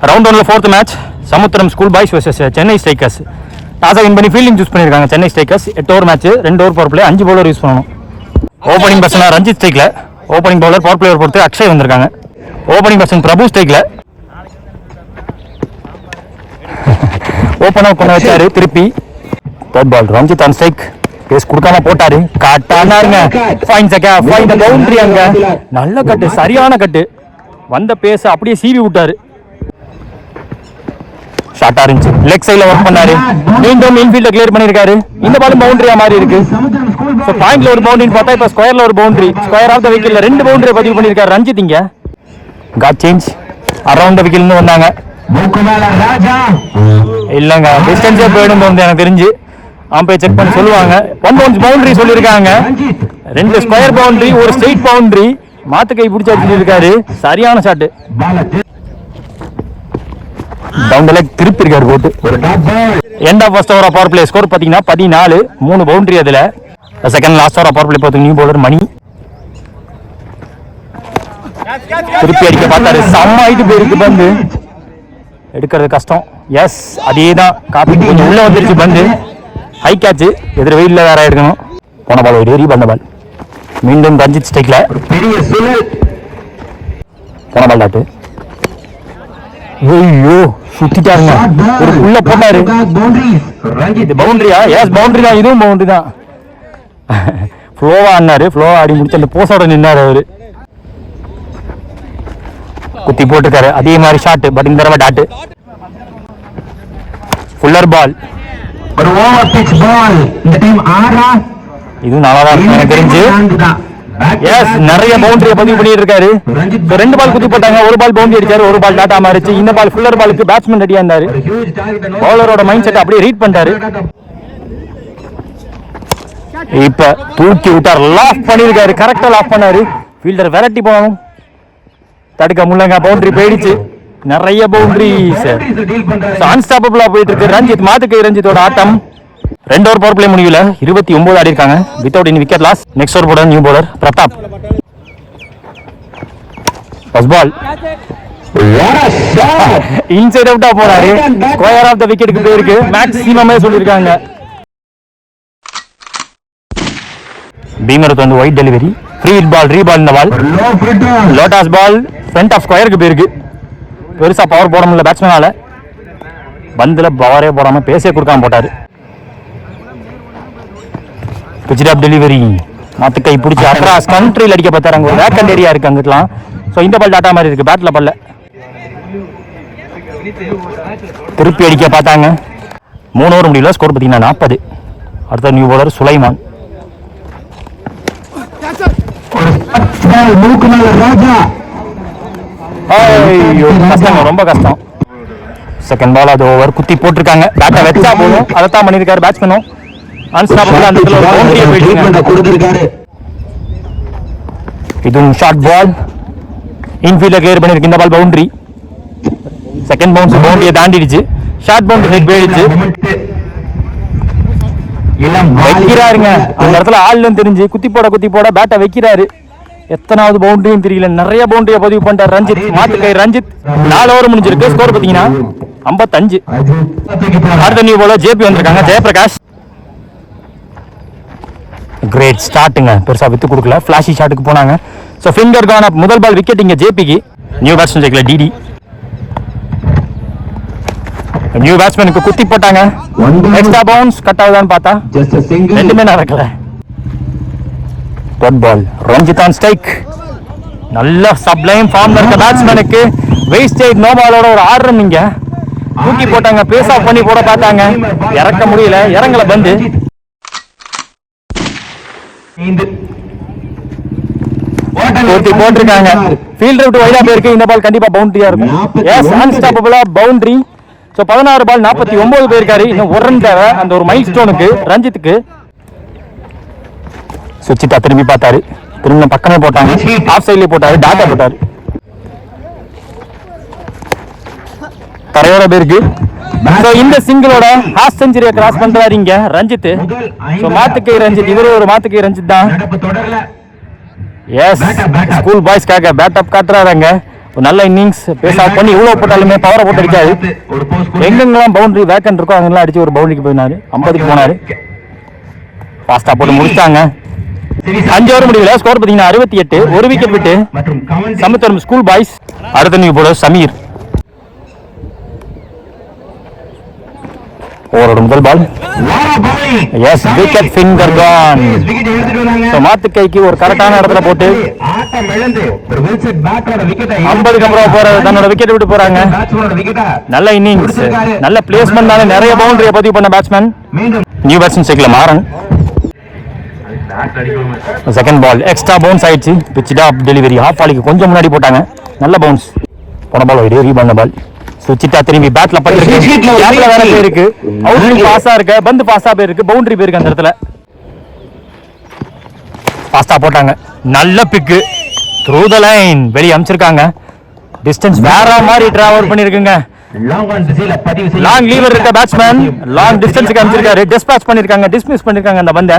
Round 1ல 4th match Samuthiram school boys vs Chennai strikers. டாஸை win பண்ணி ஃபீல்டிங் சூஸ் பண்ணியிருக்காங்க Chennai strikers. 8 over match, 2 over power play, 5 bowler use பண்ணணும். Opening பர்சனா ரஞ்சித் ஸ்ட்ரைக்ல, ஓப்பனிங் பவுலர் பவர் பிளேயர் பொறுத்து அக்ஷய் வந்திருக்காங்க. ஓப்பனிங் பர்சன் பிரபு ஸ்ட்ரைக்ல, ஓப்பன் அவுட் பண்ண வச்சாரு திருப்பி. Third ball Ranjith on strike, pace கொடுக்காம போட்டாரு, கட்டானாருங்க. ஃபைன் செகா, ஃபைன் தி பவுண்டரி. அங்க நல்ல கட்டு, சரியான கட்டு. வந்த பேஸ் அப்படியே சீவி விட்டாரு. ஷார்ட்டா இருந்துச்சு, லெக் சைடுல ஒர்க் பண்ணாரு, மீண்டும் இன்ஃபீல்ட கிளியர் பண்ணிருக்காரு. இந்த பாலும் பவுண்டரியா மாதிரி இருக்கு. சோ பாயிண்ட்ல ஒரு பவுண்டரி பார்த்தா இப்ப ஸ்கொயர்ல ஒரு பவுண்டரி, ஸ்கொயர் ஆஃப் த விக்கெட்ல 2 பவுண்டரி பதிவு பண்ணிருக்காரு ரஞ்சித். இங்க காட் சேஞ்ச், அரவுண்ட் த விக்கெட்ல இருந்து வந்தாங்க. இல்லங்க டிஸ்டன்ஸே போயிடும் தோணுது எனக்கு தெரிஞ்சு. ஆம்பை செக் பண்ணி சொல்லுவாங்க. 1 பவுன்ஸ் பவுண்டரி சொல்லிருக்காங்க. 2 ஸ்கொயர் பவுண்டரி, ஒரு ஸ்ட்ரெயிட் பவுண்டரி. மாத்து கை பிடிச்சு வச்சிருக்காரு, சரியான ஷாட். டவுன் தி லெக் திருப்பி இருக்காரு போட்டு. End of first over power play score பாத்தீங்கன்னா 14, 3 பவுண்டரி. அதுல second last over power play பார்த்து நியூ பவுலர் மணி திருப்பி அடிக்க பார்த்தாரு, செம்ம ஹைட் போயிருக்கு பந்து, எடுக்கிறது கஷ்டம். எஸ் அதேதான், காப்பி கொஞ்சம் உள்ள வந்துருச்சு பந்து. ஹை கேட்ச், எதிர் வெயில்ல வேற எடுக்கணும். போன பால் ஒரு ரீ பண்ண பால். மீண்டும் ரஞ்சித் ஸ்ட்ரைக்ல, போன பால் டாட்டு. ஐயோ சுத்திட்டாருங்க, ஒரு உள்ள போட்டாரு. இது பவுண்டரியா? எஸ் பவுண்டரி தான், இதுவும் பவுண்டரி தான். ஃப்ளோவா ஆடினாரு, ஃப்ளோவா ஆடி முடிச்சு அந்த போஸோட நின்னாரு அவரு. குத்தி போட்டுருக்காரு, அதே மாதிரி ஷாட். பட் இந்த தடவை டாட்டு. ஃபுல்லர் பால், ஒரு ஓவர் பிட்ச் பால். இந்த டைம் ஆறா, இது நல்லா தான் இருக்கு எனக்கு தெரிஞ்சு. எஸ் நிறைய பவுண்டரியை பதிவு பண்ணிட்டு இருக்காரு. 2 பால் குத்தி போட்டாங்க, ஒரு பால் பவுண்டரி அடிச்சாரு, ஒரு பால் டாட்டா மாறிச்சு. இந்த பால் ஃபுல்லர் பாலுக்கு பேட்ஸ்மேன் ரெடியா இருந்தாரு. பவுலரோட மைண்ட் செட் அப்படியே ரீட் பண்ணிட்டாரு. இப்ப தூக்கி விட்டார், லாக் பண்ணிருக்காரு, கரெக்டா லாக் பண்ணாரு. ஃபீல்டர் விரட்டி போகணும், தடுக்க முடியலங்க, பவுண்டரி போயிடுச்சு. நிறைய பவுண்டரி, அன்ஸ்டாப்பபிளா போயிட்டு இருக்கு ரஞ்சித். மாத்துக்கை ரஞ்சித்தோட ஆட்டம். 2 ஓவர் பவர் பிளே முடியல, 29 ஆடி இருக்காங்க without any wicket loss. Next over போட new bowler Pratap. First ball inside அவுட்டா போறாரு, ஸ்கொயர் ஆஃப் த விக்கெட்டுக்கு போயிருக்கு. மேக்ஸிமமே சொல்லிருக்காங்க. பீமர் வந்து wide delivery, free hit ball, reball. இந்த பால் லோட்டாஸ் பால், ஃப்ரண்ட் ஆஃப் ஸ்கொயருக்கு போயிருக்கு. பெருசா பவர் போட முடியல பேட்ஸ்மேனால. பந்துல பவரே போடாம பேசே கொடுக்காம போட்டாரு. பிச்சிடாப் டெலிவரி, மாத்து கை பிடிச்சி அக்ராஸ் கண்ட்ரியில் அடிக்க பார்த்தாரு. அங்கே ஒரு வேக்கண்ட் ஏரியா இருக்கு அங்கிட்டலாம். ஸோ இந்த பால் டாட்டா மாதிரி இருக்கு, பேட்ல பல்ல திருப்பி அடிக்க பார்த்தாங்க. 3 ஓவர் முடியல, ஸ்கோர் பார்த்தீங்கன்னா 40. அடுத்த நியூ பவுலர் சுலைமான். கஷ்டம், ரொம்ப கஷ்டம். செகண்ட் பால் அது ஓவர், குத்தி போட்டிருக்காங்க. பேட்டை வச்சா போதும், அதைத்தான் பண்ணியிருக்காரு பேட்ஸ்மேனும். இதுவும் ஷார்ட் பால், இன்ஃபீல்ட கிளியர் பண்ணிருக்கு. இந்த பால் பவுண்டரி, செகண்ட் பவுன்ஸ் பவுண்டரியை தாண்டிடுச்சு. ஷார்ட் பவுண்டரி சைட் போயிடுச்சு. வைக்கிறாருங்க அந்த இடத்துல ஆள்னு தெரிஞ்சு, குத்தி போட பேட்டை வைக்கிறாரு. எத்தனாவது பவுண்டரியும் தெரியல, நிறைய பவுண்டரியை பதிவு பண்ணிட்டார் ரஞ்சித். மாத்துக்கை ரஞ்சித். 4 ஓவர் முடிஞ்சிருக்கு, ஸ்கோர் பாத்தீங்கன்னா 55. அடுத்த நியூ பவுலர் ஜேபி வந்திருக்காங்க, ஜெயபிரகாஷ். கிரேட் ஸ்டார்ட்டுங்க, பெருசா வித்து கொடுக்கல, ஃபிளாஷி ஷாட்டுக்கு போனாங்க. So finger gone up. முதல் பால் விக்கெட் இங்க ஜேபிக்கு. நியூ பேட்ஸ்மேன் ஜெயிக்கல டிடி. நியூ பேட்ஸ்மேனுக்கு குத்தி போட்டாங்க, எக்ஸ்ட்ரா பவுன்ஸ் கட் ஆகுதான்னு பார்த்தா ரெண்டுமே நடக்கல. Third ball Ranjith on strike. நல்ல சப்ளைம் ஃபார்ம்ல இருக்க பேட்ஸ்மேனுக்கு வேஸ்டேஜ் நோ பாலோட ஒரு 6 ரன் இங்க தூக்கி போட்டாங்க. பேஸ் ஆஃப் பண்ணி போட பார்த்தாங்க, இறக்க முடியல, இறங்கல பந்து. போட்டிருக்காங்க, ஃபீல்டர் விட்டு வைடா போயிருக்கு. இந்த பால் கண்டிப்பா பவுண்டரியா இருக்கும். எஸ் அன்ஸ்டாப்பபிளா பவுண்டரி. சோ 16 பால் 49 போயிருக்காரு. இன்னும் ஒரு ரன் தேவை அந்த ஒரு மைல் ஸ்டோனுக்கு ரஞ்சித்துக்கு. சுவிட்சிட்டா திரும்பி பார்த்தாரு, திரும்ப பக்கமே போட்டாங்க, ஆஃப் சைட்லயே போட்டாரு, டாட்டா போட்டாரு. தரையோட பேருக்கு. இந்த சிங்கிளோட ஹாஃப் செஞ்சுரியை கிராஸ் பண்றாரு இங்க ரஞ்சித். மாத்துக்கை ரஞ்சித், இவரு ஒரு மாத்துக்கை ரஞ்சித் தான். எஸ் ஸ்கூல் பாய்ஸ்க்காக பேட் அப் காட்டுறாங்க. ஒரு நல்ல இன்னிங்ஸ் பேஸ் ஆஃப் பண்ணி இவ்வளோ போட்டாலுமே பவரை போட்டு அடிக்காது. எங்கெங்கெல்லாம் பவுண்டரி வேக்கன் இருக்கோ அங்கெல்லாம் அடிச்சு ஒரு பவுண்டரிக்கு போயினாரு. 50க்கு போனாரு. ஃபாஸ்டா போட்டு முடிச்சாங்க. 5 ஓவர் முடியல. ஸ்கோர் பார்த்தீங்கன்னா 68. ஒரு விக்கெட் விட்டு சமுத்திரம் ஸ்கூல் பாய்ஸ். அடுத்த நியூ போட சமீர். ஓவரோட முதல் ball. Yes, wicket finger gone. மாத்து கைக்கு ஒரு கரெக்டான இடத்துல போட்டு 50க்கு அப்புறம் போற தன்னோட விக்கெட் விட்டு போறாங்க. நல்ல இன்னிங்ஸ், நல்ல பிளேஸ்மெண்ட், நிறைய பவுண்டரியை பதிவு பண்ண பேட்ஸ்மேன். நியூ பேட்ஸ்மேன் சைக்கிள் மாறன். செகண்ட் பால் எக்ஸ்ட்ரா பவுன்ஸ் ஆயிடுச்சு. பிச் டாப் டெலிவரி ஹாஃப் பாலுக்கு கொஞ்சம் முன்னாடி போட்டாங்க. நல்ல பவுன்ஸ். போன பால் வைடு ரீபால் பால். சுவிட்சிட்டா திரும்பி பேட்ல பட்டிருக்கு. கேப்ல வேற போயிருக்கு. அவுட் பாஸா இருக்கு. பந்து பாஸா போயிருக்கு. பவுண்டரி போயிருக்கு. அந்த இடத்துல பாஸ்டா போட்டாங்க. நல்ல பிக்கு த்ரூ த லைன் வெளிய அமிச்சிருக்காங்க. டிஸ்டன்ஸ் வேற மாதிரி டிராவல் பண்ணிருக்குங்க. லாங் லீவர் இருக்க பேட்ஸ்மேன் லாங் டிஸ்டன்ஸ்க்கு அமிச்சிருக்காரு. டிஸ்பேட்ச் பண்ணிருக்காங்க. டிஸ்மிஸ் பண்ணிருக்காங்க. அந்த பந்தை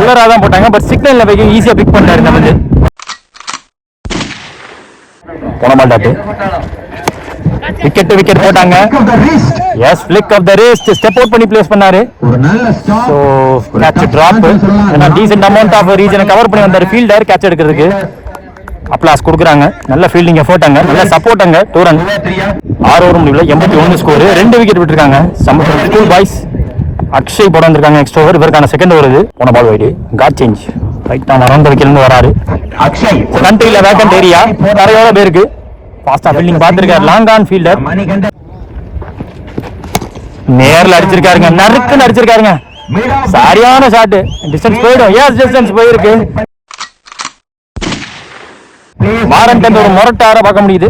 உலரா தான் போட்டாங்க. பட் சிக்னல்ல போய் ஈஸியா பிக் பண்ணாரு இந்த பந்து. போன பால் டாட். விக்கெட் விக்கெட் போட்டாங்க. Yes, flick off the wrist step out பண்ணி பிளேஸ் பண்ணாரு. So catch drop. ஏன்னா டீசன்ட் அமௌண்ட் ஆஃப் ரீஜனை கவர் பண்ணி வந்தாரு ஃபீல்டர் கேட்ச் எடுக்கிறதுக்கு. அப்ளாஸ் கொடுக்குறாங்க. நல்ல ஃபீல்டிங் எஃபோர்ட்டாங்க. நல்ல சப்போர்ட்டாங்க. டூரன் 6 ஓவர் முடியல. 81 ஸ்கோர். 2 விக்கெட் விட்டுருக்காங்க. சமுத்திரம் ஸ்கூல் பாய்ஸ். அக்ஷய் போட வந்திருக்காங்க எக்ஸ்ட்ரா ஓவர். இவருக்கான செகண்ட் ஓவர் இது. போன ball wide guard change. Right on around விக்கெட்ல இருந்து வராரு. அக்ஷய் கண்ட்ரில வேக்கன்ட் ஏரியா நிறைய பேருக்கு. ஃபாஸ்டா ஃபீல்டிங் பார்த்திருக்காரு. லாங் ஆன் ஃபீல்டர் நேர்ல அடிச்சிருக்காருங்க. நறுக்குன்னு அடிச்சிருக்காருங்க. சரியான ஷாட். டிஸ்டன்ஸ் போயிடும். எஸ், டிஸ்டன்ஸ் போயிருக்கு. மாறன் ஒரு முரட்டார பார்க்க முடியுது.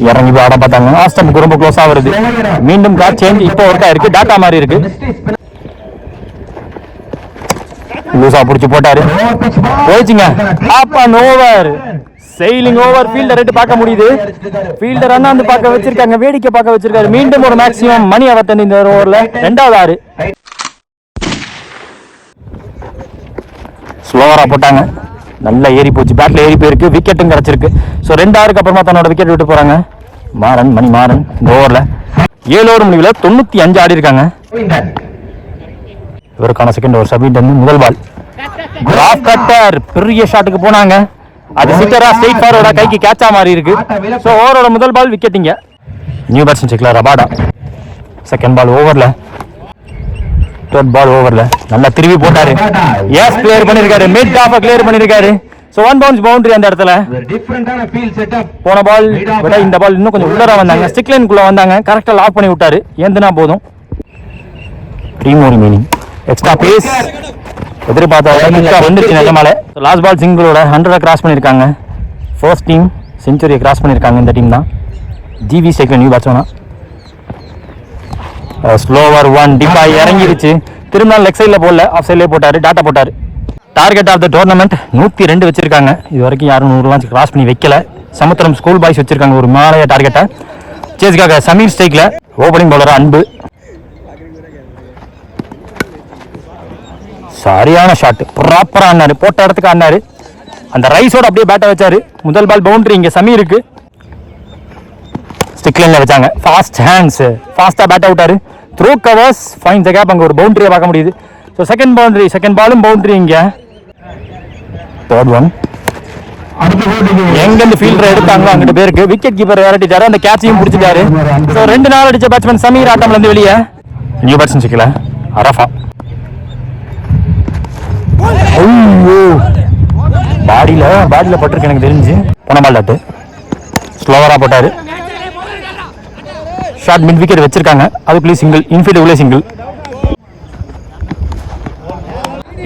இறங்கி ஆட பார்த்தாங்க. ஆஸ்டம்புக்கு ரொம்ப க்ளோஸா வருது. மீண்டும் காட் சேஞ்ச். இப்போ ஒர்க் ஆயிருக்கு. டாட்டா மாதிரி இருக்கு. லூசா புடிச்சு போட்டாரு. போயிடுச்சுங்க. Up and over. Sailing over. Fielder ரெட்டு பார்க்க முடியுது. ஃபீல்டர் அண்ணாந்து பார்க்க வச்சிருக்காங்க. வேடிக்கை பார்க்க வச்சிருக்காரு. மீண்டும் ஒரு மேக்ஸிமம் மணி அவர்த்தன் இந்த ஓவர்ல. ரெண்டாவது 6. ஸ்லோவரா போட்டாங்க. நல்லா ஏறி போச்சு. பேட்ல ஏறி போயிருக்கு. விக்கெட்டும் கிடைச்சிருக்கு. ஸோ 2 hours அப்புறமா தன்னோட விக்கெட் விட்டு போறாங்க. மாறன் மணி மாறன் இந்த ஓவர்ல 7 ஓவர் முடிவில் 95 ஆடி இருக்காங்க. இவருக்கான செகண்ட் ஓவர் சபீடன் முதல் பால். கிராஃப் கட்டர் பெரிய ஷாட்டுக்கு போனாங்க. அது சிட்டரா ஸ்ட்ரைட் ஃபார்வர்டா கைக்கு கேட்சா மாதிரி இருக்கு. ஸோ ஓவரோட முதல் பால் விக்கெட்டிங்க. நியூ பேட்ஸ்மேன் செக்ல ரபாடா. செகண்ட் பால் ஓவர்ல. தேர்ட் பால் ஓவர்ல நல்லா திரும்பி போட்டாரு. எஸ், கிளியர் பண்ணிருக்காரு. மிட் ஆஃப் கிளியர் பண்ணிருக்காரு. சோ 1 பவுன்ஸ் பவுண்டரி அந்த இடத்துல. போன பால் விட இந்த பால் இன்னும் கொஞ்சம் உள்ளரா வந்தாங்க. ஸ்டிக் லைனுக்குள்ள வந்தாங்க. கரெக்டா லாக் பண்ணி விட்டாரு. ஏந்துனா போதும். 3 more remaining. எக்ஸ்ட்ரா பேஸ் எதிர்பார்த்தா வந்துச்சு நிஜமால. லாஸ்ட் பால் சிங்கிளோட 100 கிராஸ் பண்ணிருக்காங்க. ஃபர்ஸ்ட் டீம் செஞ்சுரியை கிராஸ் பண்ணிருக்காங்க. இந்த டீம் தான். ஜிவி செகண்ட் நியூ பேட்ஸ்மேனா. ஸ்லோவர் 1 டிப்பா இறங்கிடுச்சு. திரும்ப லெக் சைட்ல போடல, ஆஃப் சைட்லயே போட்டாரு. டாட்டா போட்டாரு. டார்கெட் ஆஃப் த டோர்னமெண்ட் 102 வச்சிருக்காங்க. இது வரைக்கும் யாரும் 100 கிராஸ் பண்ணி வைக்கல. சமுத்திரம் ஸ்கூல் பாய்ஸ் வச்சிருக்காங்க ஒரு மேலைய டார்கெட்டை. சேஸ்க்காக சமீர் ஸ்ட்ரைக்ல. ஓபனிங் பவுலர் அன்பு. சரியான ஷாட். ப்ராப்பரா ஆனாரு. போட்ட இடத்துக்கு ஆனாரு. அந்த ரைஸோட அப்படியே பேட்டை வச்சாரு. முதல் பால் பவுண்டரி. இங்க சமீருக்கு ஸ்டிக் லைன்ல வச்சாங்க. Fast hands. ஃபாஸ்டா பேட் அவுட்டாரு. Through covers fine the gap. அங்க ஒரு பவுண்டரியை பார்க்க முடியுது. So second boundary. செகண்ட் பாலும் பவுண்டரி. இங்க தேர்ட் ஒன். எங்கிருந்து ஃபீல்டர் எடுத்தாங்களோ அங்கிட்டு பேருக்கு விக்கெட் கீப்பர் விரட்டிட்டாரு. அந்த கேட்சையும் பிடிச்சிட்டாரு. ஸோ 2 நாள் அடிச்ச பேட்ஸ்மேன் சமீர் ஆட்டம்ல இருந்து வெளியே. நியூ பேட்ஸ்மேன் சிக்கல அரஃபா. பாடியில பட்டிருக்கு எனக்கு தெரிஞ்சு. போன பால் டாட்டு. ஸ்லோவரா போட்டாரு. ஷார்ட் மிட் விக்கெட் வச்சிருக்காங்க. அதுக்குள்ளே சிங்கிள். இன்ஃபீல்டு உள்ளே சிங்கிள்.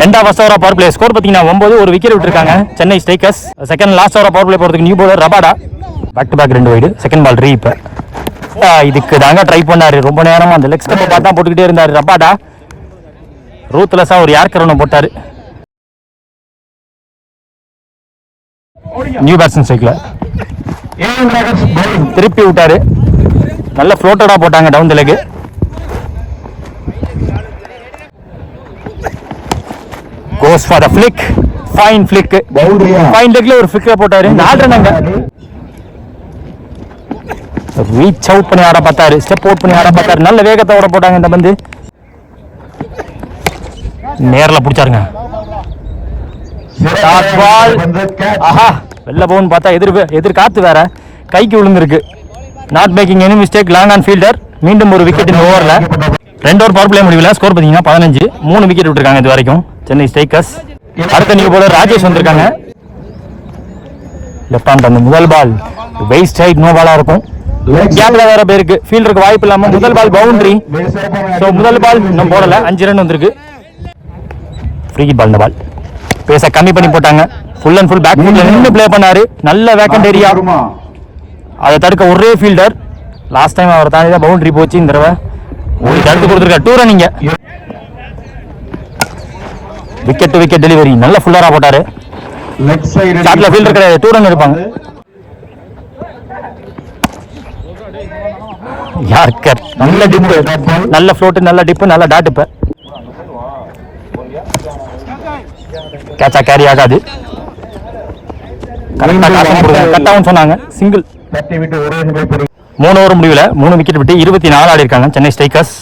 எண்டா ஃபர்ஸ்ட் ஓவரா பவர் பிளே. ஸ்கோர் பார்த்தீங்கன்னா 9. ஒரு விக்கெட் விட்டுருக்காங்க சென்னை ஸ்ட்ரைக்கர்ஸ். செகண்ட் லாஸ்ட் ஓவரா பவர் பிளே போறதுக்கு new bowler Rabada. Back to back 2 wide. Second ball ரீப். இதுக்கு தாங்க ட்ரை பண்ணாரு ரொம்ப நேரமா. அந்த லெக் ஸ்டெப்பை பார்த்தா போட்டுக்கிட்டே இருந்தாரு ரபாடா. ரூத்லெஸ்ஸா ஒரு யார்கர் ஒன்று போட்டாரு. நியூ பேட்ஸ்மேன் ஸ்ட்ரைக்ல திருப்பி விட்டாரு. நல்ல ஃப்ளோட்டடா போட்டாங்க down the leg. Goes for the flick. Fine flick, fine லெக்ல ஒரு ஃபிளிக் போட்டாரு. 4 ரன்ங்க. ரீச் அவுட் பண்ணி ஆட பார்த்தாரு, ஸ்டெப் அவுட் பண்ணி ஆட பார்த்தாரு. நல்ல வேகத்தோட போட்டாங்க இந்த பந்து. நேர்ல பிடிச்சாருங்க. ஆஹா, வெள்ள போன்னு பார்த்தா எதிர் காத்து வேற கைக்கு விழுந்திருக்கு. Not making any mistake, long on fielder. மீண்டும் ஒரு விக்கெட் இந்த ஓவர்ல. 2 ஓவர் பவர் பிளே முடியல. ஸ்கோர் பார்த்தீங்கன்னா 15. 3 விக்கெட் விட்டுருக்காங்க இது வரைக்கும் சென்னை ஸ்ட்ரைக்கர்ஸ். அடுத்த நீங்க போல ராஜேஷ் வந்திருக்காங்க. லெஃப்ட் ஹேண்ட் அந்த முதல் பால் வெயிட் சைட் நோ பாலா இருக்கும். கேப்ல வேற பேருக்கு ஃபீல்டருக்கு வாய்ப்பு இல்லாம முதல் பால் பவுண்டரி. சோ முதல் பால் இன்னும் போடல. 5 ரன் வந்திருக்கு. Free hit ball. இந்த பால் பேச கம்மி பண்ணி போட்டாங்க. ஃபுல் அண்ட் ஃபுல் பேக் ஃபுட்ல நின்னு ப்ளே பண்ணாரு. நல்ல வேக்கண்ட் ஏரியா. அதை தடுக்க ஒரே ஃபீல்டர். லாஸ்ட் டைம் அவர் தாண்டி தான் பவுண்டரி போச்சு. இந்த தடவை ஒரு தடுத்து கொடுத்துருக்காரு. 2 ரன். இங்க விக்கெட் டு விக்கெட் டெலிவரி நல்ல ஃபுல்லரா போட்டாரு. ஷாட்ல ஃபீல்டர் கிடையாது. 2 ரன் எடுப்பாங்க. யார்கர் நல்ல டிப், நல்ல ஃப்ளோட், நல்ல டிப், நல்ல டாட். இப்ப கேட்சா கேரி ஆகாது. கட் ஆகும் சொன்னாங்க. சிங்கிள். 3 ஓவர் முடிவில் 3 விக்கெட் விட்டு 24 ஆடி இருக்காங்க சென்னை ஸ்ட்ரைக்கர்ஸ்.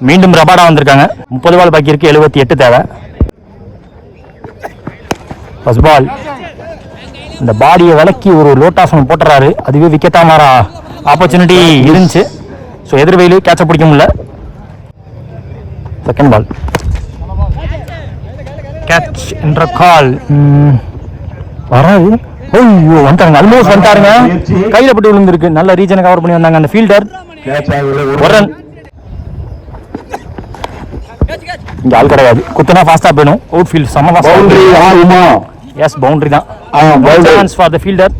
மீண்டும் ரபாடா வந்திருக்காங்க. 30 பால் பாக்கி இருக்கு. 78 தேவை. ஃபர்ஸ்ட் பால் இந்த பாடியை விலக்கி ஒரு லோட்டாசனம் போட்டுறாரு. அதுவே விக்கெட்டா மாற ஆப்பர்ச்சுனிட்டி இருந்துச்சு. ஸோ எதிர்வெயில் கேட்ச பிடிக்க முடியல. செகண்ட் பால் கேட்ச் என்ற கால் வராது. ஐயோ வந்துட்டாங்க. ஆல்மோஸ்ட் வந்துட்டாருங்க. கையில பட்டு விழுந்திருக்கு. நல்ல ரீஜனை கவர் பண்ணி வந்தாங்க அந்த ஃபீல்டர். ஒரு ரன். இங்க ஆள் கிடையாது. குத்துனா ஃபாஸ்டா போயிடும். அவுட் ஃபீல்ட் செம ஃபாஸ்ட். பவுண்டரி ஆகுமா? எஸ் பவுண்டரி தான். Chance for the fielder.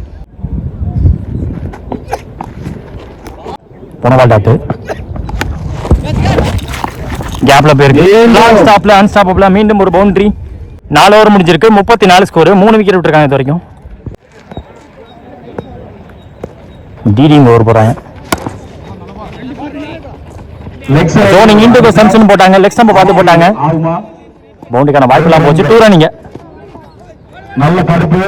போன பால் டாட். கேப்ல போயிருக்கு. லாங் ஸ்டாப்ல அன்ஸ்டாப்பபிளா மீண்டும் ஒரு பவுண்டரி. 4 ஓவர் முடிஞ்சிருக்கு. 34 ஸ்கோர். 3 விக்கெட் விட்டுருக்காங்க இது வரைக்கும். டீடிங் ஓவர் போறாங்க. ஜோனிங் இன்டு தி சென்ஷன் போட்டாங்க. லெக் ஸ்டம்ப் பார்த்து போட்டாங்க. பவுண்டரிக்கான வாய்ப்பு எல்லாம் போச்சு. 2 ரன். நல்ல தடுப்பு.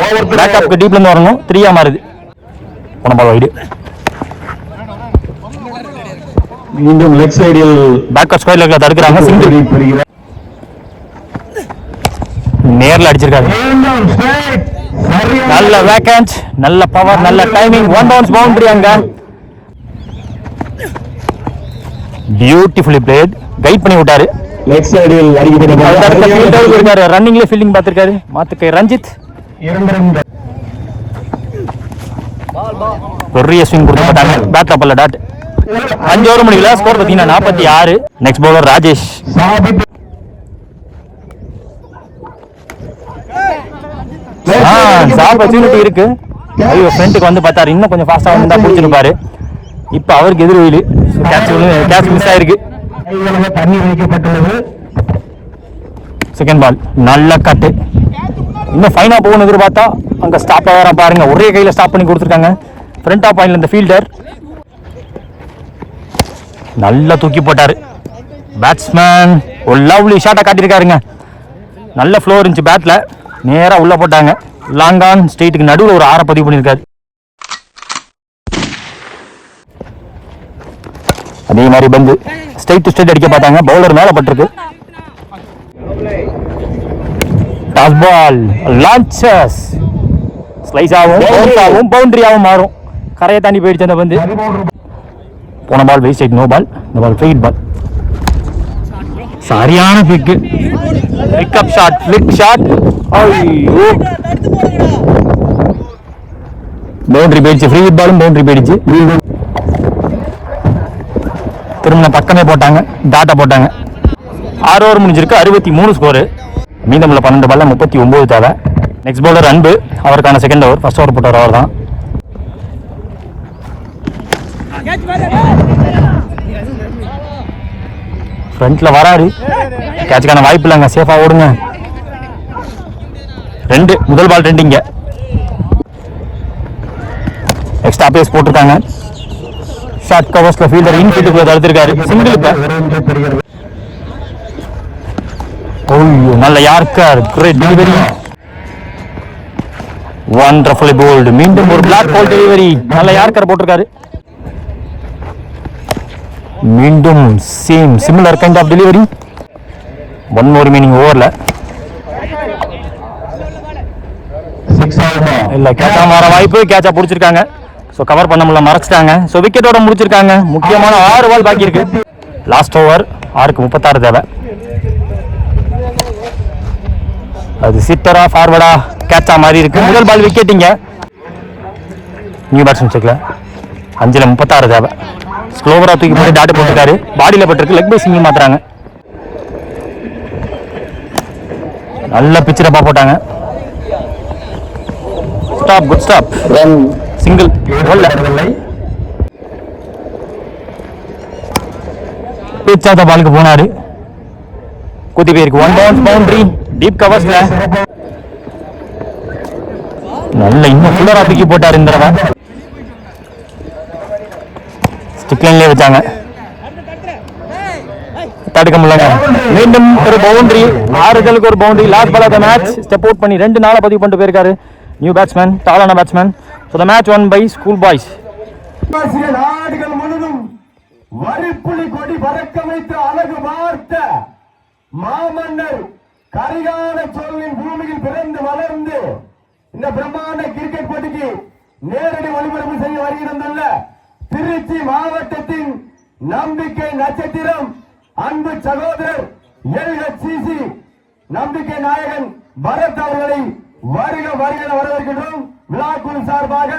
ஓவர் பேக்கப்க்கு டீப்ல இருந்து வரணும். 3 மாறுது. போன பால் வைடு. மீண்டும் லெக் சைடில் பேக்கப் ஸ்கொயர் லெக்ல தடுக்கறாங்க. சிங்கிள். நேர்ல அடிச்சிருக்காரு. நல்ல வேக்கன்ட், நல்ல பவர், நல்ல டைமிங். 1 bounce boundary. அங்க பியூட்டிஃபுல்லி பிளேட். கைட் பண்ணி விட்டாரு. லெக் சைடில் அடிக்கிறாரு. ரன்னிங்ல ஃபீல்டிங் பார்த்திருக்காரு. மாத்துக்கை ரஞ்சித். 2 ரன். பெரிய ஸ்விங் கொடுத்து போட்டாங்க. பேட்ல பல்ல டாட். 5 ஓவர் முடியல. ஸ்கோர் பார்த்தீங்கன்னா 46. Next bowler Rajesh. ஆப்பர்ச்சுனிட்டி இருக்கு. ஐயோ ஃப்ரண்ட்டுக்கு வந்து பார்த்தாரு. இன்னும் கொஞ்சம் ஃபாஸ்டா வந்தா பிடிச்சிருப்பாரு. இப்போ அவருக்கு எதிர்வெளி கேட்ச் மிஸ் ஆயிருக்கு. தண்ணி வைக்கப்பட்டுள்ளது. செகண்ட் பால் நல்ல கட்டு. இன்னும் ஃபைனா போகணும் எதிர்பார்த்தா அங்க ஸ்டாப் ஆகிற பாருங்க. ஒரே கையில ஸ்டாப் பண்ணி கொடுத்துருக்காங்க. ஃப்ரண்ட் ஆஃப் பாயிண்ட்ல இந்த ஃபீல்டர் நல்லா தூக்கி போட்டாரு. பேட்ஸ்மேன் ஒரு லவ்லி ஷாட்டை காட்டியிருக்காருங்க. நல்ல ஃப்ளோ இருந்துச்சு பேட்ல. நேரா உள்ள போட்டாங்க. லாங் ஆன் ஸ்ட்ரெயிட்டுக்கு நடுவில் ஒரு 6 பதிவு பண்ணியிருக்காரு. அதே மாதிரி பந்து ஸ்ட்ரெயிட் டு ஸ்ட்ரெயிட் அடிக்க பார்த்தாங்க. பவுலர் மேல பட்டிருக்கு. டாஸ் பால் லான்ச்சஸ் ஸ்லைஸ் ஆகும், பவுன்ஸ் ஆகும், பவுண்டரியாவும் மாறும். கரையை தாண்டி போயிடுச்சு அந்த பந்து. போன ball wait side no ball. இந்த பால் ஃபிளிக் பால். சரியான pick. Pickup shot, flick shot. ஐயோ பவுண்டரி போயிடுச்சு. ஃப்ரீ ஹிட் பாலும் பவுண்டரி போயிடுச்சு. திரும்ப பக்கமே போட்டாங்க. டாட்டா போட்டாங்க. 6 ஓவர் முடிஞ்சிருக்கு. 63 ஸ்கோரு. மீதமுள்ள 12 பால்ல 39 தேவை. நெக்ஸ்ட் பவுலர் அன்பு. அவருக்கான செகண்ட் ஓவர். ஃபர்ஸ்ட் ஓவர் போட்டவர் அவர் தான். ஃப்ரண்ட்ல வராரு. கேட்சுக்கான வாய்ப்பு இல்லைங்க. சேஃபா ஓடுங்க. 2 முதல் பால் 2 இங்க. எக்ஸ்ட்ரா பேஸ் போட்டிருக்காங்க. ஷார்ட் கவர்ஸ்ல ஃபீல்டர் இன்ஃபீல்டுக்குள்ள தடுத்திருக்காரு. சிங்கிள். இப்ப ஓய்யோ நல்ல yorker, great delivery, wonderfully bowled. மீண்டும் ஒரு பிளாக் பால் டெலிவரி, நல்ல யார்க்கர் போட்டிருக்காரு. மீண்டும் same similar kind of delivery. One more meaning ஓவர்ல இல்ல கேட்சா மாற வாய்ப்பு, கேட்சா பிடிச்சிருக்காங்க. ஸோ கவர் பண்ண முடியல, மறைச்சிட்டாங்க. ஸோ விக்கெட்டோட முடிச்சிருக்காங்க. முக்கியமான 6 பால் பாக்கி இருக்கு. லாஸ்ட் ஓவர் 6க்கு 36 தேவை. அது சிட்டரா ஃபார்வர்டா கேட்சா மாதிரி இருக்கு. முதல் பால் விக்கெட்டிங்க. நியூ பேட்ஸ்மேன் செக்ல 5ல் 36 தேவை. ஸ்லோவரா தூக்கி போட்டு டாட் போட்டுருக்காரு. பாடியில பட்டிருக்கு. லெக் பை சிங்கிள் மாத்துறாங்க. நல்ல பிச்சரப்பா போட்டாங்க. Stop, good stop, single. பிச்சாத பாலுக்கு போனாரு. குத்தி போயிருக்கு. 1 பவுன்ஸ் பவுண்டரி. டீப் கவர்ஸ்ல நல்ல இன்னும் ஃபுல்லரா தூக்கி போட்டாரு. இந்த தடவை ஸ்டிக் லைன்லயே வச்சாங்க, தடுக்க முடியல. மீண்டும் ஒரு பவுண்டரி, 6 ரன்களுக்கு ஒரு boundary. Last ball of the match step out பண்ணி 2 நாளா பதிவு பண்ணிட்டு போயிருக்காரு. நியூ பேட்ஸ்மேன், டாலான batsman. So the match won by school boys. நாடுகள் முழுதும் வரிப்புலி கொடி பறக்க வைத்து அழகு பார்த்த மாமன்னர் கரிகால சோழனின் பூமியில் பிறந்து வளர்ந்து இந்த பிரம்மாண்ட கிரிக்கெட் போட்டிக்கு நேரடி ஒளிபரப்பு செய்ய வருகிறதுள்ள திருச்சி மாவட்டத்தின் நம்பிக்கை நட்சத்திரம் அன்பு சகோதரர் LHCC நம்பிக்கை நாயகன் பரத் அவர்களை வருக வருக வரவேற்கின்றோம். விழா குழு சார்பாக